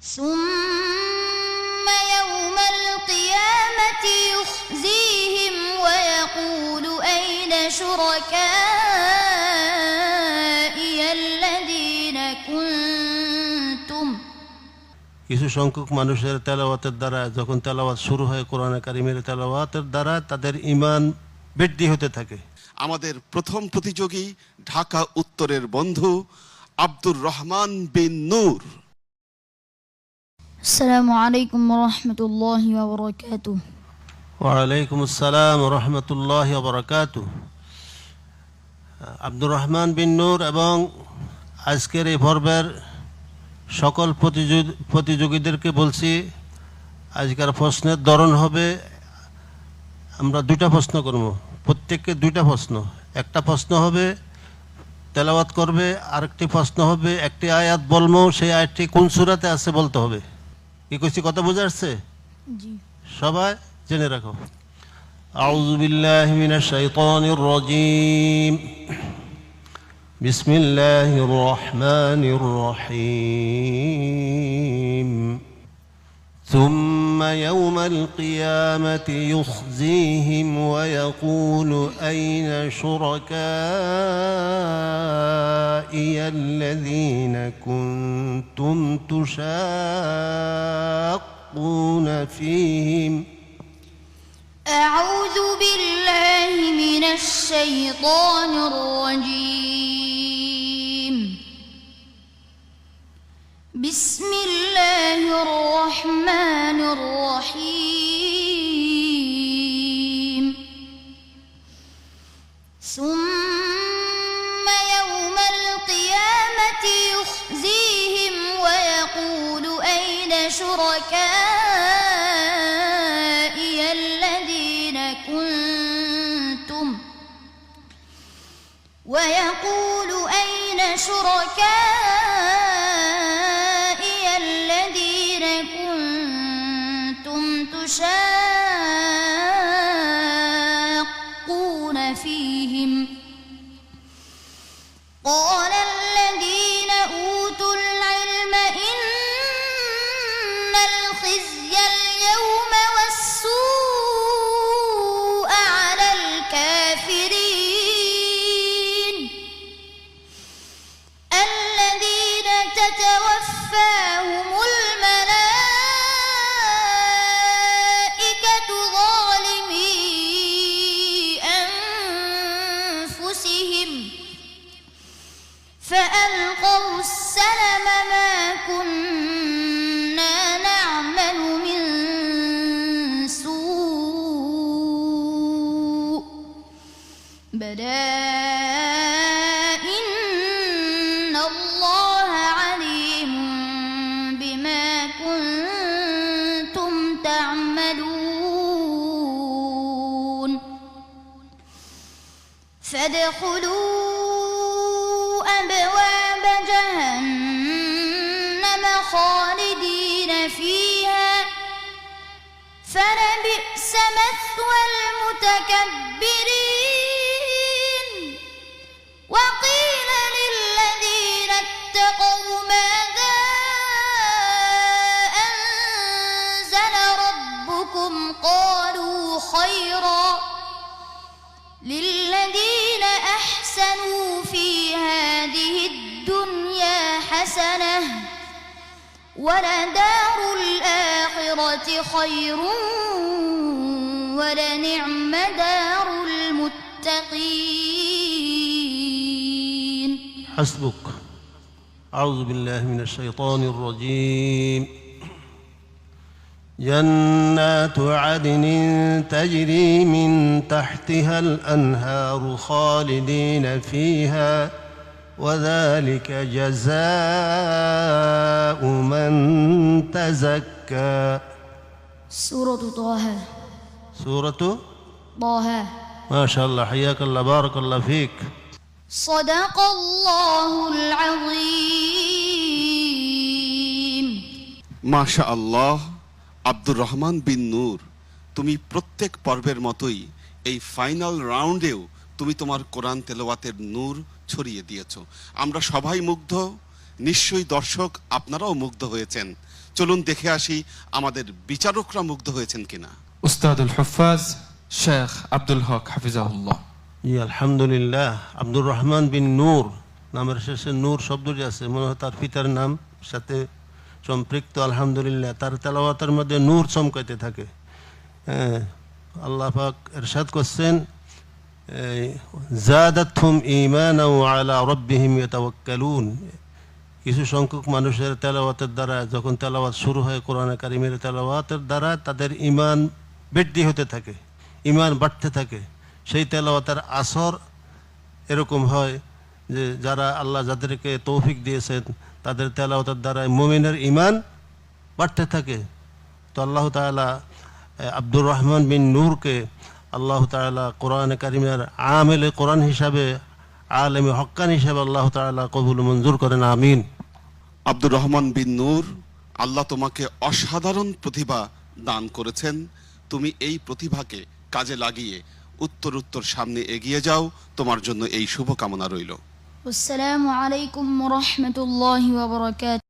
ثم يوم القيامة يخزيهم ويقول أين شركائي الذين كنتم। কিছু সংখ্যক মানুষের তেলাওয়াতের দ্বারা যখন তেলাওয়াত শুরু হয় কোরআন কারীমের তেলাওয়াতের দ্বারা তাদের ঈমান বৃদ্ধি হতে থাকে। আমাদের প্রথম প্রতিযোগী ঢাকা উত্তরের বন্ধু আব্দুর রহমান বিন নূর। আসসালামু আলাইকুম ওয়া রাহমাতুল্লাহি ওয়া বারাকাতুহু। ওয়া আলাইকুম আসসালাম ওয়া রাহমাতুল্লাহি ওয়া বারাকাতুহু। আব্দুর রহমান বিন নূর এবং আজকের এই পর্বের সকল প্রতিযোগীদেরকে বলছি, আজকের প্রশ্নের ধরন হবে, আমরা দুইটা প্রশ্ন করব, প্রত্যেককে দুইটা প্রশ্ন। একটা প্রশ্ন হবে তেলাওয়াত করবে, আরেকটি প্রশ্ন হবে একটি আয়াত বলবো, সেই আয়াতটি কোন সূরাতে আছে বলতে হবে। কি কইছি, কথা বোঝা যাচ্ছে? জি। সবাই জেনে রাখো। আউযু বিল্লাহি মিনাশ শাইতানির রাজীম। বিসমিল্লাহির রহমানির রহিম। ثم يوم القيامة يخزيهم ويقول أين شركائي الذين كنتم تشاقون فيهم. أعوذ بالله من الشيطان الرجيم. بسم الله الرحمن الرحيم. ثم يوم القيامة يخزيهم ويقول أين شركائي الذين كنتم ويقول أين شركائي الذين كنتم تشاقون فيهم. قال الذين أوتوا العلم إن الخزي اليوم والسوء على الكافرين الذين تتوفاهم الملائكة ظالمي أنفسهم فألقوا السلم ما كنا نعمل من سوء بلى إن الله عليم بما كنتم تعملون. فادخلوا أبواب جهنم خالدين فيها فلبئس مثوى المتكبرين. وقيل للذين اتقوا ماذا أنزل ربكم قالوا خيرا للذين أحسنوا في هذه الدنيا حسنة ولدار الآخرة خير ولنعم دار المتقين. حسبك. أعوذ بالله من الشيطان الرجيم. جنات عدن تجري من تحتها الأنهار خالدين فيها وذلك جزاء من تزكى. سورة طه. سورة طه. ما شاء الله، حياك الله، بارك الله فيك. صدق الله العظيم. ما شاء الله। আব্দুর রহমান বিন নূর, তুমি প্রত্যেক পর্বের মতোই এই ফাইনাল রাউন্ডেও তুমি তোমার কোরআন তেলাওয়াতের নূর ছড়িয়ে দিয়েছো। আমরা সবাই মুগ্ধ, নিশ্চয়ই দর্শক আপনারাও মুগ্ধ হয়েছেন। চলুন দেখে আসি আমাদের বিচারকরা মুগ্ধ হয়েছেন কিনা। أستاذ الحفاظ شيخ عبد الحق حفظه الله। জি আলহামদুলিল্লাহ। আব্দুর রহমান বিন নূর, নামের শেষে নূর শব্দটি আছে, মনে হয় তার পিতার নাম সাথে সম্পৃক্ত। আলহামদুলিল্লাহ, তার তেলাওয়াতের মধ্যে নূর চমকাইতে থাকে। আল্লাহ পাক ইরশাদ করছেন, যাদাতহুম ঈমানান ওয়া আলা রাব্বিহিম ইয়াতাওয়াক্কালুন। কিছু সংখ্যক মানুষের তেলাওয়াতের দ্বারা, যখন তেলাওয়াত শুরু হয় কোরআনে কারিমের তেলাওয়াতের দ্বারা, তাদের ঈমান বৃদ্ধি হতে থাকে, ঈমান বাড়তে থাকে। সেই তেলাওয়াতের আসর এরকম হয় যে যারা আল্লাহ যাদেরকে তৌফিক দিয়েছেন তাদের তেলাওয়াতের দ্বারা মুমিনের ঈমান বাড়তে থাকে। তো আল্লাহ তাআলা আব্দুর রহমান বিন নূরকে আল্লাহ তাআলা কোরআনে কারিমের আমেলে কোরআন হিসাবে, আলেমে হক্কান হিসাবে আল্লাহ তাআলা কবুল মঞ্জুর করেন, আমিন। আব্দুর রহমান বিন নূর, আল্লাহ তোমাকে অসাধারণ প্রতিভা দান করেছেন। তুমি এই প্রতিভাকে কাজে লাগিয়ে উত্তর সামনে এগিয়ে যাও। তোমার জন্য এই শুভকামনা রইল। والسلام عليكم ورحمة الله وبركاته.